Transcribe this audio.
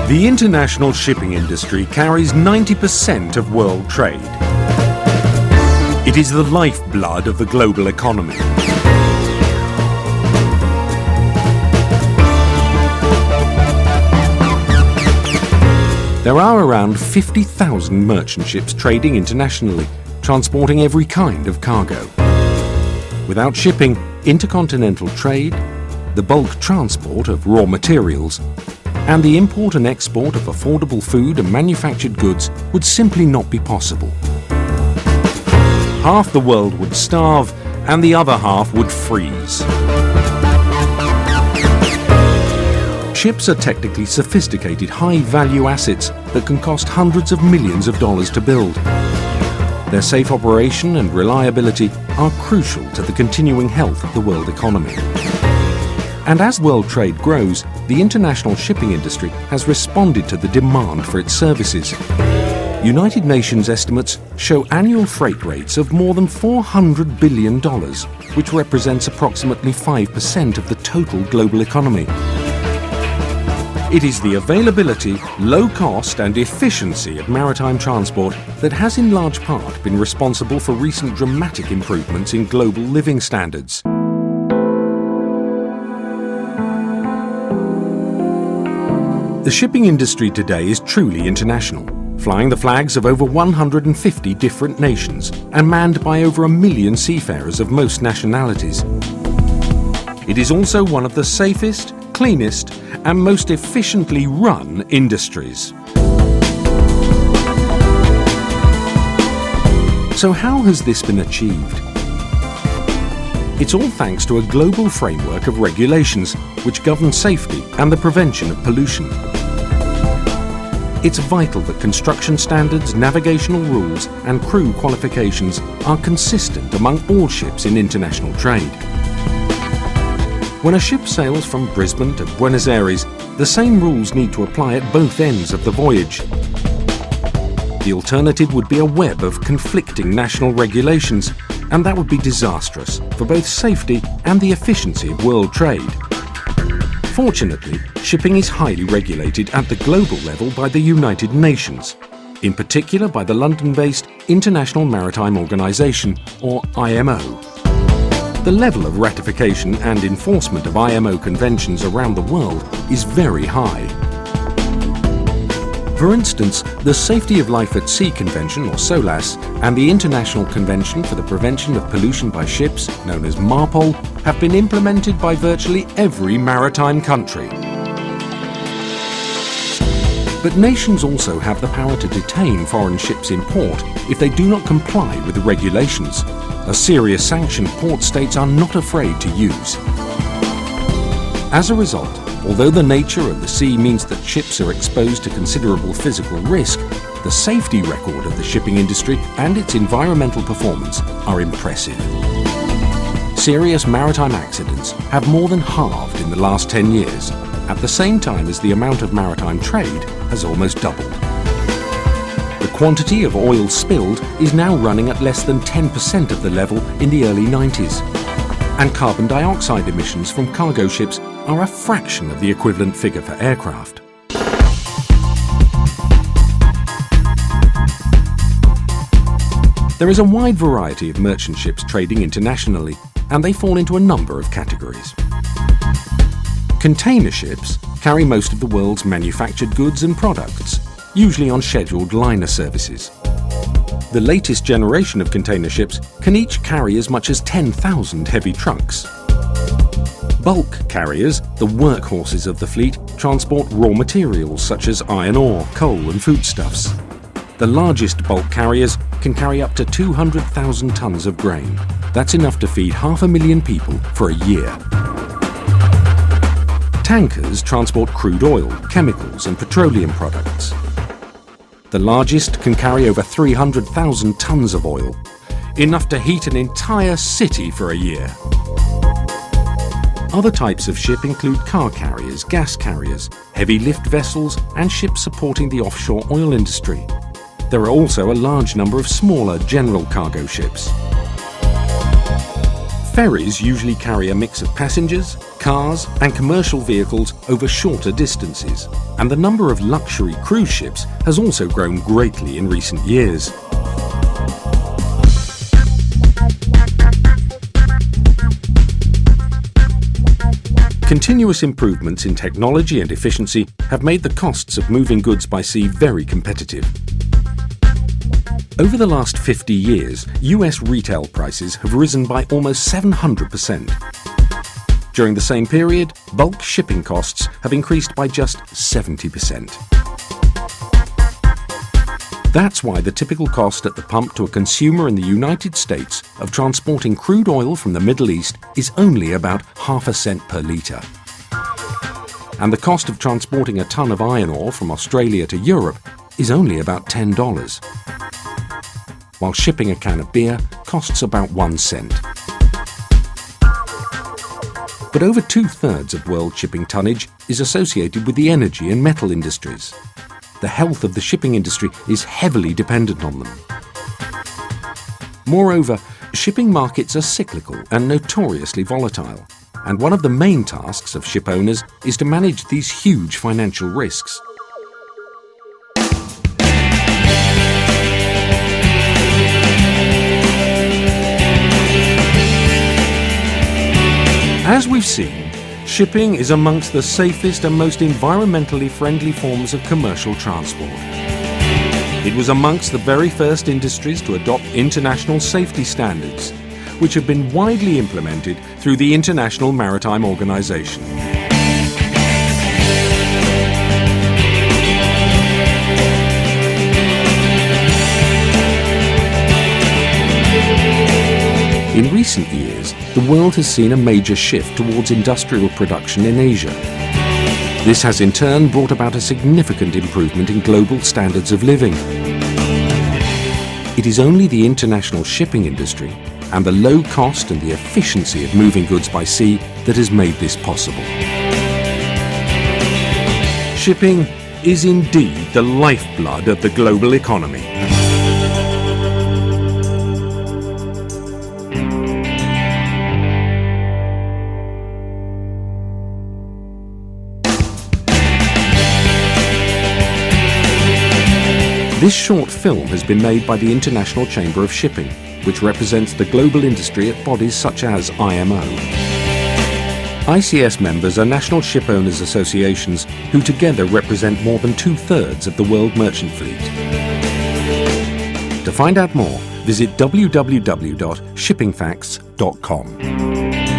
The international shipping industry carries 90% of world trade. It is the lifeblood of the global economy. There are around 50,000 merchant ships trading internationally, transporting every kind of cargo. Without shipping, intercontinental trade, the bulk transport of raw materials, and the import and export of affordable food and manufactured goods would simply not be possible. Half the world would starve and the other half would freeze. Ships are technically sophisticated, high-value assets that can cost hundreds of millions of dollars to build. Their safe operation and reliability are crucial to the continuing health of the world economy. And as world trade grows, the international shipping industry has responded to the demand for its services. United Nations estimates show annual freight rates of more than $400 billion, which represents approximately 5% of the total global economy. It is the availability, low cost and efficiency of maritime transport that has in large part been responsible for recent dramatic improvements in global living standards. The shipping industry today is truly international, flying the flags of over 150 different nations and manned by over 1 million seafarers of most nationalities. It is also one of the safest, cleanest and most efficiently run industries. So how has this been achieved? It's all thanks to a global framework of regulations which govern safety and the prevention of pollution. It's vital that construction standards, navigational rules and crew qualifications are consistent among all ships in international trade. When a ship sails from Brisbane to Buenos Aires, the same rules need to apply at both ends of the voyage. The alternative would be a web of conflicting national regulations, and that would be disastrous for both safety and the efficiency of world trade. Fortunately, shipping is highly regulated at the global level by the United Nations, in particular by the London-based International Maritime Organization, or IMO. The level of ratification and enforcement of IMO conventions around the world is very high. For instance, the Safety of Life at Sea Convention, or SOLAS, and the International Convention for the Prevention of Pollution by Ships, known as MARPOL, have been implemented by virtually every maritime country. But nations also have the power to detain foreign ships in port if they do not comply with the regulations, a serious sanction port states are not afraid to use. As a result, although the nature of the sea means that ships are exposed to considerable physical risk, the safety record of the shipping industry and its environmental performance are impressive. Serious maritime accidents have more than halved in the last 10 years, at the same time as the amount of maritime trade has almost doubled. The quantity of oil spilled is now running at less than 10% of the level in the early 90s, and carbon dioxide emissions from cargo ships are a fraction of the equivalent figure for aircraft. There is a wide variety of merchant ships trading internationally, and they fall into a number of categories. Container ships carry most of the world's manufactured goods and products, usually on scheduled liner services. The latest generation of container ships can each carry as much as 10,000 heavy trucks. Bulk carriers, the workhorses of the fleet, transport raw materials such as iron ore, coal and foodstuffs. The largest bulk carriers can carry up to 200,000 tons of grain. That's enough to feed 500,000 people for a year. Tankers transport crude oil, chemicals and petroleum products. The largest can carry over 300,000 tons of oil, enough to heat an entire city for a year. Other types of ship include car carriers, gas carriers, heavy lift vessels and ships supporting the offshore oil industry. There are also a large number of smaller general cargo ships. Ferries usually carry a mix of passengers, cars and commercial vehicles over shorter distances, and the number of luxury cruise ships has also grown greatly in recent years. Continuous improvements in technology and efficiency have made the costs of moving goods by sea very competitive. Over the last 50 years, US retail prices have risen by almost 700%. During the same period, bulk shipping costs have increased by just 70%. That's why the typical cost at the pump to a consumer in the United States of transporting crude oil from the Middle East is only about ½ cent per litre. And the cost of transporting a ton of iron ore from Australia to Europe is only about $10, while shipping a can of beer costs about 1 cent. But over 2/3 of world shipping tonnage is associated with the energy and metal industries. The health of the shipping industry is heavily dependent on them. Moreover, shipping markets are cyclical and notoriously volatile, and one of the main tasks of ship owners is to manage these huge financial risks. As we've seen, shipping is amongst the safest and most environmentally friendly forms of commercial transport. It was amongst the very first industries to adopt international safety standards, which have been widely implemented through the International Maritime Organization. In recent years, the world has seen a major shift towards industrial production in Asia. This has in turn brought about a significant improvement in global standards of living. It is only the international shipping industry and the low cost and the efficiency of moving goods by sea that has made this possible. Shipping is indeed the lifeblood of the global economy. This short film has been made by the International Chamber of Shipping, which represents the global industry at bodies such as IMO. ICS members are national ship owners associations who together represent more than 2/3 of the world merchant fleet. To find out more, visit www.shippingfacts.com.